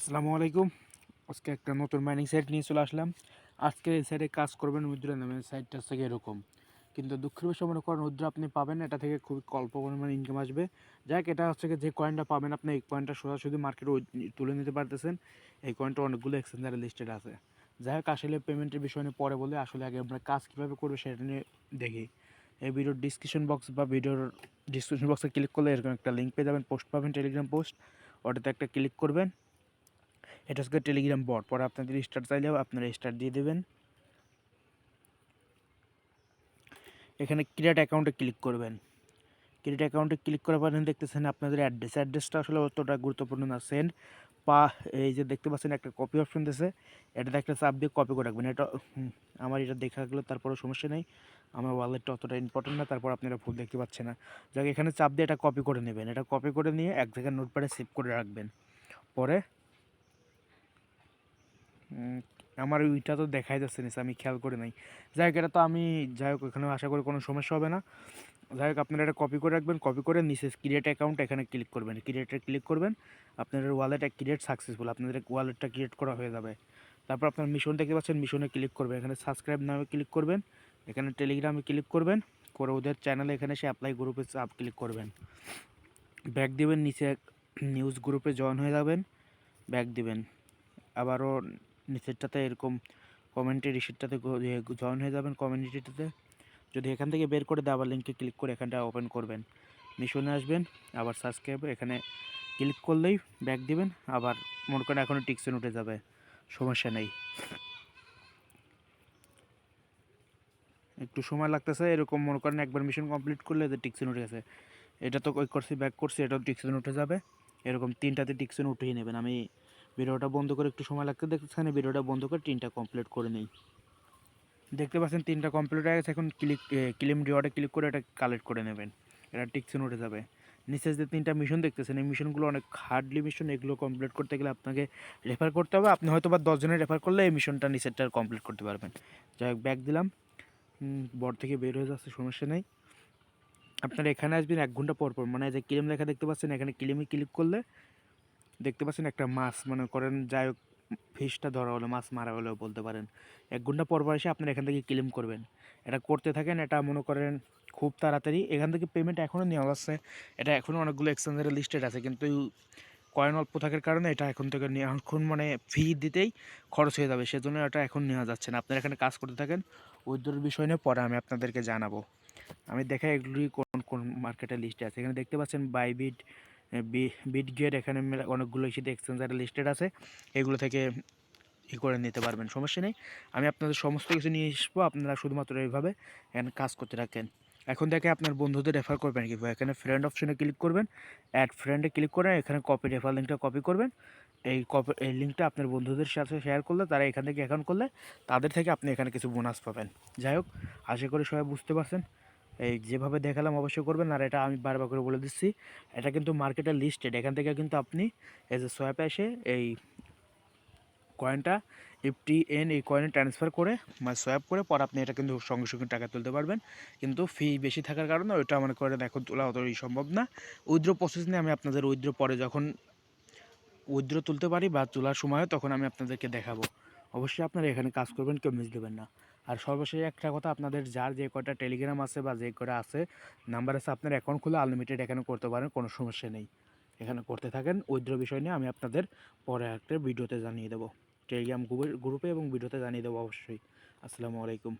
আসসালামু আলাইকুম। আজকে একটা নতুন মাইনিং সাইট নিয়ে চলে আসলাম। আজকে এই সাইটে কাজ করবেন উইথড্র নামের সাইটটা থেকে এরকম, কিন্তু দুঃখের বিষয় মনে করেন উইথড্র আপনি পাবেন, এটা থেকে খুবই অল্প পরিমাণে ইনকাম আসবে। যাক, এটা হচ্ছে যে কয়েনটা পাবেন আপনি এই কয়েনটা সোজাসুজি মার্কেটে তুলে নিতে পারতেছেন। এই কয়েনটা অনেকগুলো এক্সচেঞ্জারে লিস্টেড আছে। যাই হোক, আসলে পেমেন্টের বিষয় নিয়ে পরে বলে, আসলে আগে আমরা কাজ কীভাবে করবে সেটা নিয়ে দেখি। এই ভিডিওর ডিসক্রিপশন বক্স বা ভিডিওর ডিসক্রিপশন বক্সে ক্লিক করলে এরকম একটা লিঙ্ক পেয়ে যাবেন, পোস্ট পাবেন, টেলিগ্রাম পোস্ট। ওটাতে একটা ক্লিক করবেন, এটা হচ্ছে টেলিগ্রাম বট। পরে আপনাদের স্টার্ট চাইলেও আপনারা স্টার্ট দিয়ে দেবেন। এখানে ক্রিয়েট অ্যাকাউন্টে ক্লিক করবেন। ক্রিয়েট অ্যাকাউন্টে ক্লিক করার পর দেখতেছেন আপনাদের অ্যাড্রেসটা আসলে অতটা গুরুত্বপূর্ণ না। সেন্ড পা, এই যে দেখতে পাচ্ছেন একটা কপি অপশন দিয়েছে, এটাতে একটা চাপ দিয়ে কপি করে রাখবেন। এটা আমার এটা দেখা গেলো, তারপরেও সমস্যা নেই, আমার ওয়ালেটটা অতটা ইম্পর্টেন্ট না, তারপর আপনারা ভুল দেখতে পাচ্ছেন না। যাক, এখানে চাপ দিয়ে এটা কপি করে নেবেন। এটা কপি করে নিয়ে এক জায়গায় নোটপ্যাডে সেভ করে রাখবেন। পরে আমার ওইটা তো দেখাই যাচ্ছে নিচে, আমি খেয়াল করে নাই। যাই হোক, এটা তো আমি যাই হোক এখানে আশা করি কোনো সমস্যা হবে না। যাই হোক, আপনারা এটা কপি করে রাখবেন। কপি করে নিচে ক্রিয়েট অ্যাকাউন্ট এখানে ক্লিক করবেন। ক্রিয়েটে ক্লিক করবেন, আপনাদের ওয়ালেট ক্রিয়েট সাকসেসফুল, আপনাদের ওয়ালেটটা ক্রিয়েট করা হয়ে যাবে। তারপর আপনার মিশন দেখতে পাচ্ছেন, মিশনে ক্লিক করবেন। এখানে সাবস্ক্রাইব নামে ক্লিক করবেন, এখানে টেলিগ্রামে ক্লিক করবেন, করে ওদের চ্যানেলে এখানে এসে অ্যাপ্লাই গ্রুপে চাপ ক্লিক করবেন। ব্যাক দিবেন, নিচে নিউজ গ্রুপে জয়েন হয়ে যাবেন, ব্যাক দিবেন। আবারও নিচেরটাতে এরকম কমেন্টে রিসিটটাতে জয়েন হয়ে যাবেন, কমিউনিটিটাতে। যদি এখান থেকে বের করে দেয়, আবার লিঙ্কে ক্লিক করে এখানটা ওপেন করবেন, মিশনে আসবেন, আবার সাবস্ক্রাইব এখানে ক্লিক করলেই ব্যাক দিবেন। আবার মনে করেন এখনও টিকসেন উঠে যাবে, সমস্যা নেই, একটু সময় লাগতেছে। এরকম মনে করেন একবার মিশন কমপ্লিট করলে যে টিকসেন উঠে গেছে, এটা তো ওই করছি, ব্যাক করছি, এটাও টিকসেন উঠে যাবে। এরকম তিনটাতে টিকসেন উঠিয়ে নেবেন। আমি ভিডিওটা বন্ধ করে, একটু সময় লাগতে দেখতেছেন, ভিডিওটা বন্ধ করে তিনটা কমপ্লিট করে নিই। দেখতে পাচ্ছেন তিনটা কমপ্লিট হয়ে গেছে। এখন ক্লেম রিওয়ার্ডে ক্লিক করে এটা কালেক্ট করে নেবেন, এটা টিকসেন উঠে যাবে। নিচে যে তিনটা মিশন দেখতেছেন, এই মিশনগুলো অনেক হার্ডলি মিশন। এগুলো কমপ্লিট করতে গেলে আপনাকে রেফার করতে হবে। আপনি হয়তো বা 10 জনের রেফার করলে এই মিশনটা নিচেরটা কমপ্লিট করতে পারবেন। যাই হোক, ব্যাক দিলাম, বট থেকে বের হয়ে যাচ্ছে, সমস্যা নেই। আপনারা এখানে আসবেন 1 ঘন্টা পর পর, মানে যে ক্লেম লেখা দেখতে পাচ্ছেন, এখানে ক্লেমে ক্লিক করলে দেখতে পাচ্ছেন একটা মাছ, মনে করেন যাই হোক ফিশটা ধরা হলো, মাছ মারা হলেও বলতে পারেন। 1 ঘন্টা পর পর এসে আপনারা এখান থেকে ক্লেম করবেন। এটা করতে থাকেন, এটা মনে করেন খুব তাড়াতাড়ি এখান থেকে পেমেন্ট এখনও নেওয়া যাচ্ছে। এটা এখনও অনেকগুলো এক্সচেঞ্জারে লিস্টেড আছে, কিন্তু কয়েন অল্প থাকার কারণে এটা এখন থেকে এখন মানে ফি দিতেই খরচ হয়ে যাবে, সেজন্য এটা এখন নেওয়া যাচ্ছে না। আপনারা এখানে কাজ করতে থাকেন, উইথড্রর বিষয় নিয়ে পরে আমি আপনাদেরকে জানাবো। আমি দেখাই এগুলি কোন কোন মার্কেটের লিস্টে আছে। এখানে দেখতে পাচ্ছেন বাইবিট, বিটগেট, এখানে অনেকগুলো সেটা এক্সচেঞ্জারে লিস্টেড আছে। এগুলো থেকে করে নিতে পারবেন, সমস্যা নেই। আমি আপনাদের সমস্ত কিছু নিয়ে আসবো, আপনারা শুধুমাত্র এইভাবে এখানে কাজ করতে রাখেন। এখন দেখে আপনার বন্ধুদের রেফার করবেন কীভাবে, এখানে ফ্রেন্ড অপশনে ক্লিক করবেন, অ্যাড ফ্রেন্ডে ক্লিক করে এখানে কপি রেফার লিঙ্কটা কপি করবেন। এই লিঙ্কটা আপনার বন্ধুদের সাথে শেয়ার করলে, তারা এখান থেকে অ্যাকাউন্ট করলে তাদের থেকে আপনি এখানে কিছু বোনাস পাবেন। যাই হোক, আশা করি সবাই বুঝতে পারছেন। এই যেভাবে দেখালাম অবশ্যই করবেন। আর এটা আমি বারবার করে বলে দিচ্ছি, এটা কিন্তু মার্কেটের লিস্টেড। এখান থেকে কিন্তু আপনি এই যে সোয়াপে এসে এই কয়েনটা FTN এই কয়েনে ট্রান্সফার করে মানে সোয়াপ করে পর আপনি এটা কিন্তু সঙ্গে সঙ্গে টাকা তুলতে পারবেন। কিন্তু ফি বেশি থাকার কারণে ওইটা মনে করেন এখন তোলা অতই সম্ভব না। উইথড্র প্রসেস নিয়ে আমি আপনাদের উইথড্র পরে যখন উইথড্র তুলতে পারি বা তোলার সময়, তখন আমি আপনাদেরকে দেখাবো। অবশ্যই আপনারা এখানে কাজ করবেন, কেউ মিস দেবেন না। আর সর্বশেষ একটা কথা, আপনাদের যার যে কয়টা টেলিগ্রাম আছে বা যে কয়টা আছে নাম্বার আছে, আপনার অ্যাকাউন্ট খুলে আনলিমিটেড এখানে করতে পারেন, কোনো সমস্যা নেই। এখানে করতে থাকেন। উইথড্র বিষয় নিয়ে আমি আপনাদের পরে একটা ভিডিওতে জানিয়ে দেবো, টেলিগ্রাম গ্রুপে এবং ভিডিওতে জানিয়ে দেবো অবশ্যই। আসসালামু আলাইকুম।